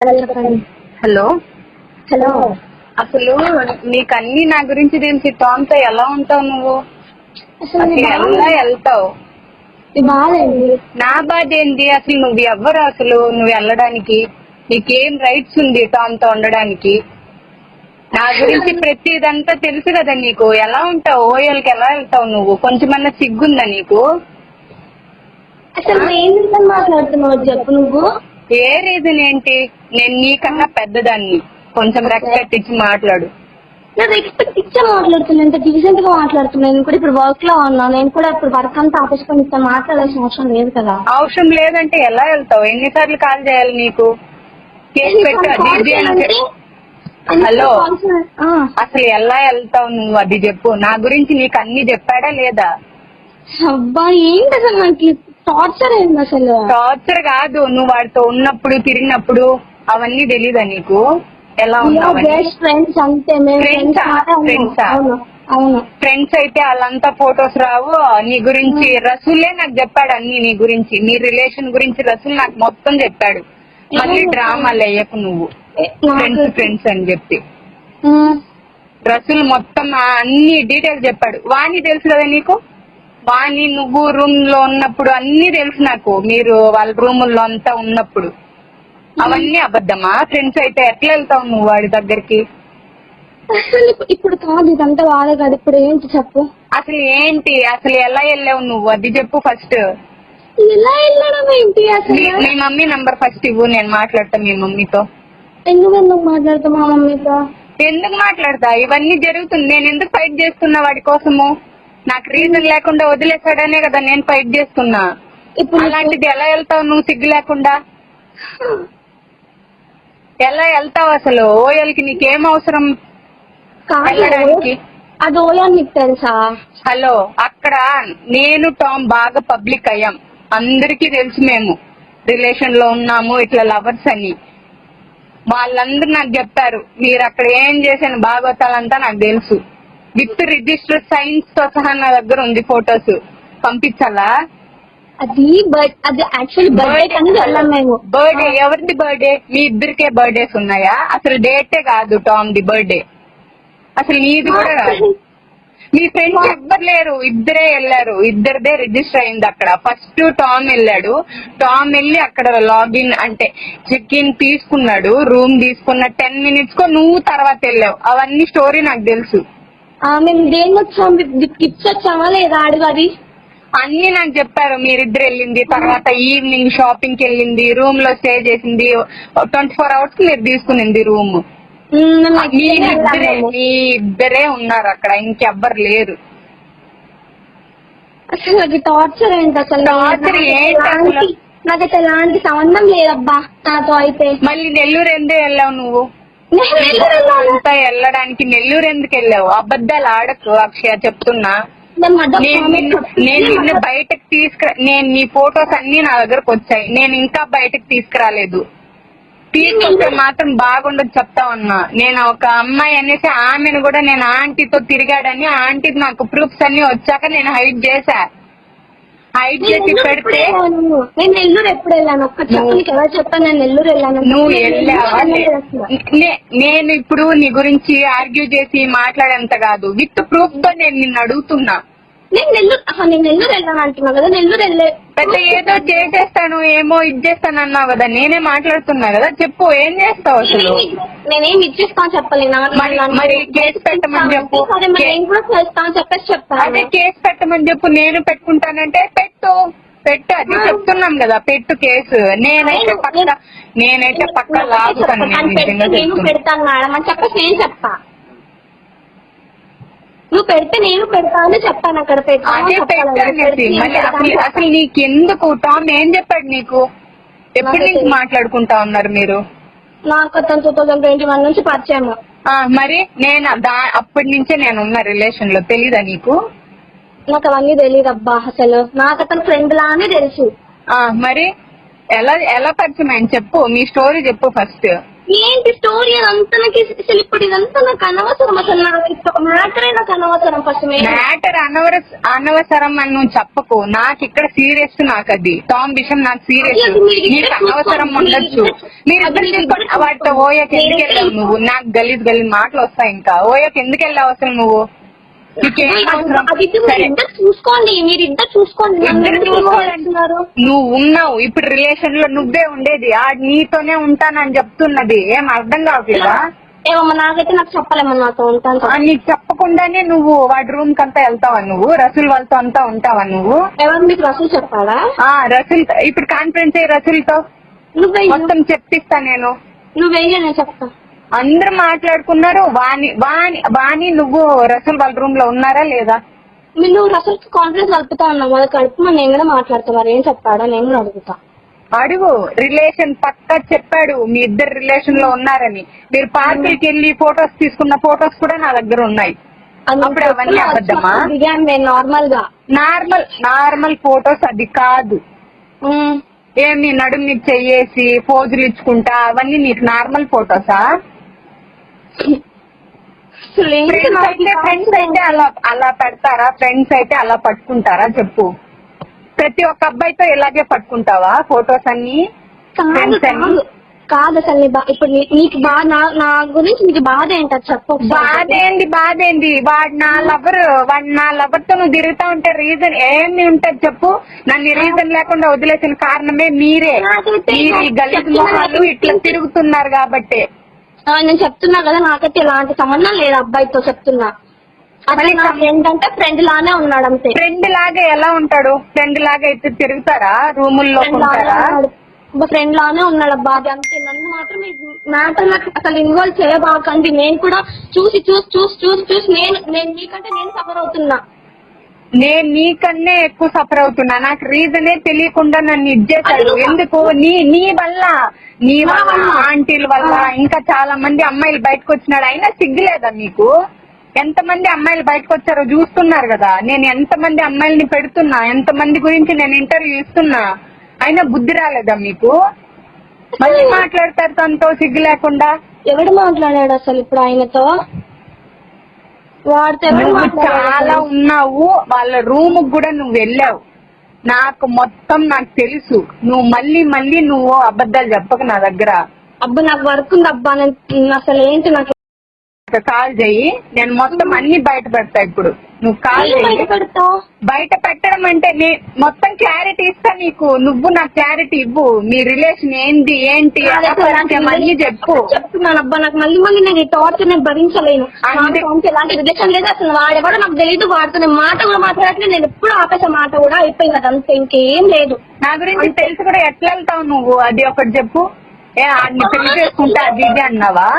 చెప్పండి. Hello hello. అసలు నీకు అన్ని నా గురించి తెలిసి టామ్తో ఎలా ఉంటావు నువ్వు? అసలు అసలు ఎలా వెళ్తావు? మీ బాధ ఏంటి? నా బాధ ఏంటి? అసలు నువ్వు ఎవ్వరు? అసలు నువ్వు వెళ్ళడానికి నీకేం రైట్స్ ఉంది టామ్తో ఉండడానికి? నా గురించి ప్రతిదంతా తెలుసు కదా నీకు. ఎలా ఉంటావు? ఓఎల్కి ఎలా వెళ్తావు నువ్వు? కొంచెమన్నా సిగ్గుందా నీకు? అసలు ఏం రీజన్ మాట్లాడుతున్నావు చెప్పు నువ్వు. ఏ రీజన్ ఏంటి? నేను నీకన్నా పెద్దదాన్ని, కొంచెం రెస్పెక్ట్ ఇచ్చి మాట్లాడు. నేను రెస్పెక్ట్ ఇచ్చా మాట్లాడుతున్నా, ఇంత డీసెంట్ గా మాట్లాడుతున్నా. నేను కూడా ఇప్పుడు వర్క్ లో ఉన్నా, నేను కూడా ఇప్పుడు వర్క్ అంతా ఆపేసుకొని ఇస్తాను, మాట్లాడాల్సిన అవసరం లేదు కదా. అవసరం లేదంటే ఎలా వెళ్తావు? ఎన్నిసార్లు కాల్ చేయాలి నీకు? కేసు పెట్టు అది ఇది. హలో, అసలు ఎలా వెళ్తావు నువ్వు అది చెప్పు. నా గురించి నీకు అన్ని చెప్పాడా లేదా? అబ్బా ఏంటి అసలు నాకు టార్చర్ ఏంటి అసలు? టార్చర్ కాదు, నువ్వు వాడితో ఉన్నప్పుడు తిరిగినప్పుడు అవన్నీ తెలీదా నీకు? ఎలా ఉన్నావు? ఫ్రెండ్స్ అంతే. అవును, ఫ్రెండ్స్ అయితే వాళ్ళంతా ఫొటోస్ రావు. నీ గురించి రసూలే నాకు చెప్పాడు అన్ని, నీ గురించి, నీ రిలేషన్ గురించి రసూల్ నాకు మొత్తం చెప్పాడు. మళ్ళీ డ్రామాలు వేయకు నువ్వు, ఫ్రెండ్స్ అని చెప్పి. రసూల్ మొత్తం అన్ని డీటెయిల్స్ చెప్పాడు. వాణి తెలుసు కదా నీకు? వాణి నువ్వు రూమ్ లో ఉన్నప్పుడు అన్ని తెలుసు నాకు. మీరు వాళ్ళ రూముల్లో అంతా ఉన్నప్పుడు అవన్నీ అబద్ధమా? ఫ్రెండ్స్ అయితే ఎట్లా వెళ్తావు నువ్వు వాడి దగ్గరికి? అసలు ఇప్పుడు కాదు, ఇదంతా బాధ కాదు. ఇప్పుడు ఏంటి చెప్పు. అసలు ఏంటి? అసలు ఎలా వెళ్ళావు నువ్వు అది చెప్పు ఫస్ట్. ఎలా వెళ్ళడం ఏంటి అసలు? మీ మమ్మీ నంబర్ ఫస్ట్ ఇవ్వు, నేను మాట్లాడతా మీ మమ్మీతో. ఎందుకు మాట్లాడుతా మా మమ్మీతో? ఎందుకు మాట్లాడతా? ఇవన్నీ జరుగుతుంది. నేను ఎందుకు ఫైట్ చేస్తున్నా వాడి కోసము? నాకు రీజన్ లేకుండా వదిలేసాడనే కదా నేను ఫైట్ చేస్తున్నా. ఇప్పుడు అలాంటిది ఎలా వెళ్తావు నువ్వు సిగ్గు లేకుండా? ఎలా వెళ్తావు అసలు? ఓఎల్కి నీకేం అవసరం వెళ్ళడానికి? అది ఓయా నీకు తెలుసా? హలో, అక్కడ నేను టామ్ బాగా పబ్లిక్ అయ్యాం, అందరికీ తెలుసు మేము రిలేషన్ లో ఉన్నాము, ఇట్లా లవర్స్ అని. వాళ్ళందరూ నాకు చెప్పారు. మీరు అక్కడ ఏం చేశాను భాగవతాలంతా నాకు తెలుసు. విత్ రిజిస్టర్ సైన్స్ తో సహా నా దగ్గర ఉంది ఫొటోస్. పంపించాలా? అది యాక్చువల్లీ బర్త్డే కానీ వెళ్ళాం మేము. బర్త్డే ఎవరిది? బర్త్డే మీ ఇద్దరికే బర్త్డేస్ ఉన్నాయా? అసలు డేటే కాదు టామ్ ది బర్త్డే, అసలు నీది కూడా కాదు. మీ ఫ్రెండ్స్ ఎవ్వరు లేరు, ఇద్దరే వెళ్ళారు. ఇద్దరిదే రిజిస్టర్ అయింది అక్కడ. ఫస్ట్ టామ్ వెళ్ళాడు. టామ్ వెళ్ళి అక్కడ లాగిన్ అంటే చెక్ ఇన్ తీసుకున్నాడు. రూమ్ తీసుకున్న 10 minutes కో నువ్వు తర్వాత వెళ్ళావు. అవన్నీ స్టోరీ నాకు తెలుసు. మేము దేని వచ్చాం? గిఫ్ట్స్ వచ్చామా లేదా అడుగు. అది అన్ని నాకు చెప్పారు. మీరిద్దరు వెళ్ళింది, తర్వాత ఈవినింగ్ షాపింగ్ కి వెళ్ళింది, రూమ్ లో స్టే చేసింది, 24 hours కి మీరు తీసుకునింది రూమ్. మీ ఇద్దరే ఉన్నారు అక్కడ, ఇంకెవ్వరు లేరు. అసలు అది టార్చర్ ఏంటి అసలు? టార్చర్ ఏంటి? నాకైతే ఎలాంటి సంబంధం లేదబ్బా నాతో అయితే. మళ్ళీ నెల్లూరు ఎందుకు వెళ్ళావు నువ్వు? అంతా వెళ్ళడానికి నెల్లూరు ఎందుకు వెళ్ళావు? అబద్ధాలు ఆడకు అక్షయ, చెప్తున్నా. నేను నిన్ను బయటకు నేను నీ ఫొటోస్ అన్ని నా దగ్గరకు వచ్చాయి. నేను ఇంకా బయటకు తీసుకురాలేదు. తీసుకొస్తే మాత్రం బాగుండదు చెప్తా ఉన్నా. నేను ఒక అమ్మాయి అనేసి ఆమెను కూడా నేను ఆంటీతో తిరిగాడని, ఆంటీ నాకు ప్రూఫ్స్ అన్ని వచ్చాక నేను హైడ్ చేశా. హైడ్ చేసి పెడితే నేను నెల్లూరు ఎప్పుడు వెళ్ళాను? ఒక్క చెప్పు, ఎవరు చెప్పాను నేను నెల్లూరు వెళ్ళాను? నువ్వు వెళ్ళావా? నేను ఇప్పుడు నీ గురించి ఆర్గ్యూ చేసి మాట్లాడేంత కాదు, విత్ ప్రూఫ్ తో నేను నిన్ను అడుగుతున్నా. నేను నెల్లూరు వెళ్ళాను అంటున్నా కదా. నెల్లూరు వెళ్ళే పెద్ద ఏదో చేసేస్తాను, ఏమో ఇది చేస్తాను అన్నావు కదా. నేనే మాట్లాడుతున్నా కదా, చెప్పు ఏం చేస్తావు అసలు? నేనేం ఇచ్చేస్తాను చెప్పలేనా? మరి కేసు పెట్టమని చెప్పు. నేను కూడా చేస్తాను చెప్పేసి చెప్తాను. అదే కేసు పెట్టమని చెప్పు. నేను పెట్టుకుంటానంటే పెట్టు. అది చెప్తున్నాం కదా, పెట్టు కేసు. నేనైతే పక్క లాగుతాను. నేను పెడతాను మేడం అని చెప్పేసి నేను చెప్తా. నువ్వు పెడితే నేను పెడతా అని చెప్తాను. అక్కడ అసలు నీకెందుకు? టామ్ ఏం చెప్పాడు నీకు? ఎప్పటి నుంచి మాట్లాడుకుంటా ఉన్నారు మీరు? నాకు 2021 నుంచి పరిచయం. మరి నేను అప్పటి నుంచే నేను ఉన్న రిలేషన్ లో, తెలీదా నీకు? నాకు అవన్నీ తెలియదు అబ్బా అసలు. నాకు అతను ఫ్రెండ్ లానే తెలుసు. మరి ఎలా పరిచయం ఆయన చెప్పు, మీ స్టోరీ చెప్పు ఫస్ట్. ఏంటి స్టోరీ అదంతా నాకు అసలు ఇప్పుడు ఇదంతా నాకు అనవసరం. అసలు నాకు మ్యాటరే నాకు అనవసరం. ఫస్ట్ మ్యాటర్ అనవసరం అని నువ్వు చెప్పకు. నాకు ఇక్కడ సీరియస్. నాకు అది టామ్ విషయం నాకు సీరియస్. నీకు అనవసరం ఉండొచ్చు. మీరిద్దరు వాటితో ఓయోకి ఎందుకు వెళ్ళావు నువ్వు? నాకు గలీజ్ మాటలు వస్తాయి. ఇంకా ఓయోకి ఎందుకు వెళ్ళావు అసలు నువ్వు? చూసుకోండి, మీరిద్దరు చూసుకోండి. నువ్వు ఉన్నావు ఇప్పుడు రిలేషన్ లో, నువ్వే ఉండేది. నీతోనే ఉంటానని చెప్తున్నది. ఏం అర్థం కావట్లేదా? ఏమమ్మా నాకైతే నాకు చెప్పలేమో నాతో ఉంటాను. నీకు చెప్పకుండానే నువ్వు వాడి రూమ్ కంతా వెళ్తావా నువ్వు? రసూల్ వాళ్ళతో అంతా ఉంటావా నువ్వు? ఎవరు మీకు రసూల్ చెప్పాడా? రసూల్ ఇప్పుడు కాన్ఫరెన్స్ అయ్యి రసూల్ తో మొత్తం చెప్పిస్తా నేను. నువ్వేగా నేను చెప్తా. అందరూ మాట్లాడుకున్నారు. వాణి నువ్వు రసూల్ వాళ్ళ రూమ్ లో ఉన్నారా లేదా? నువ్వు రసూల్ కాన్ఫరెన్స్ కలుపుతా ఉన్నావు. అది కలుపు నేను కూడా మాట్లాడతా. మరి ఏం చెప్పాడా నేను కూడా అడుగుతా. అడుగు. రిలేషన్ పక్కా చెప్పాడు మీ ఇద్దరు రిలేషన్ లో ఉన్నారని. మీరు పార్టీకి వెళ్ళి ఫొటోస్ తీసుకున్న ఫొటోస్ కూడా నా దగ్గర ఉన్నాయి. అప్పుడు అవన్నీ అబద్ధమా? నార్మల్ ఫొటోస్ అది కాదు. ఏమి నడుము నీకు చెయ్యేసి పోజులు ఇచ్చుకుంటా అవన్నీ నీకు నార్మల్ ఫొటోసా? ఫ్రెండ్స్ అయితే అలా పెడతారా? ఫ్రెండ్స్ అయితే అలా పట్టుకుంటారా చెప్పు? ప్రతి ఒక్క అబ్బాయితో ఇలాగే పట్టుకుంటావా ఫొటోస్ అన్ని? కాదు అసలు ఇప్పుడు నీకు నా గురించి నీకు బాధ ఏంటో చెప్పు. బాధేంది? వాడు నా లవర్ తో నువ్వు తిరుగుతా ఉంటే రీజన్ ఏమి ఉంటది చెప్పు? నన్ను రీజన్ లేకుండా వదిలేసిన కారణమే మీరే. మీరు ఈ గలీజ్ మొహాలు ఇట్లా తిరుగుతున్నారు కాబట్టి. నేను చెప్తున్నా కదా, నాకైతే ఎలాంటి సంబంధం లేదు అబ్బాయితో. చెప్తున్నా ఏంటంటే ఫ్రెండ్ లానే ఉన్నాడు అంతే. ఫ్రెండ్ లాగా ఎలా ఉంటాడు? ఫ్రెండ్ లాగా అయితే తిరుగుతారా? రూముల్లో ఉంటారా? ఫ్రెండ్ లానే ఉన్నాడు అబ్బా. అది అంతే. నన్ను మాత్రం మ్యాటర్ నాకు అసలు ఇన్వాల్వ్ చేయబాకండి. నేను కూడా చూసి నేను మీకంటే నేను సఫర్ అవుతున్నా. నేను నీకన్నే ఎక్కువ సఫర్ అవుతున్నా. నాకు రీజనే తెలియకుండా నన్ను ఇచ్చేశాడు. ఎందుకు? నీ వల్ల ఆంటీల వల్ల ఇంకా చాలా మంది అమ్మాయిలు బయటకు వచ్చినాడు. అయినా సిగ్గులేదా మీకు? ఎంతమంది అమ్మాయిలు బయటకు వచ్చారో చూస్తున్నారు కదా. నేను ఎంతమంది అమ్మాయిల్ని పెడుతున్నా, ఎంతమంది గురించి నేను ఇంటర్వ్యూ ఇస్తున్నా. అయినా బుద్ధి రాలేదా మీకు? మళ్ళీ మాట్లాడతారు తనతో సిగ్గు లేకుండా. ఎవడు మాట్లాడాడు అసలు ఇప్పుడు ఆయనతో? చాలా ఉన్నావు. వాళ్ళ రూమ్ కూడా నువ్వు వెళ్ళావు. నాకు తెలుసు. నువ్వు మళ్ళీ నువ్వు అబద్ధాలు చెప్పకు నా దగ్గర. అబ్బా నాకు వర్క్ ఉంది అబ్బా. నేను అసలు ఏంటి నాకు కాల్ చెయ్యి. నేను మొత్తం అన్ని బయట పెడతా. ఇప్పుడు నువ్వు కాల్ చెయ్యి. బయట పెట్టడం అంటే మొత్తం క్లారిటీ ఇస్తా నీకు. నువ్వు నాకు క్లారిటీ ఇవ్వు. మీ రిలేషన్ ఏంటి మళ్ళీ చెప్తున్నాను అబ్బా. నాకు మళ్ళీ నేను ఈ టార్చర్ నేను భరించలేను. ఎలాంటి రిలేషన్ లేదు అసలు. వాడెవడో నాకు తెలియదు. వాడితో నేను మాట కూడా మాట్లాడట్లేదు. నేను ఎప్పుడు ఆపేసే మాట కూడా అయిపోయింది. అదంతా ఇంకేం లేదు. నా గురించి తెలిసి కూడా ఎట్లా వెళ్తావు నువ్వు? అది ఒకటి చెప్పు. అన్ని పెళ్లి చేసుకుంటే అది ఇది అన్నావా?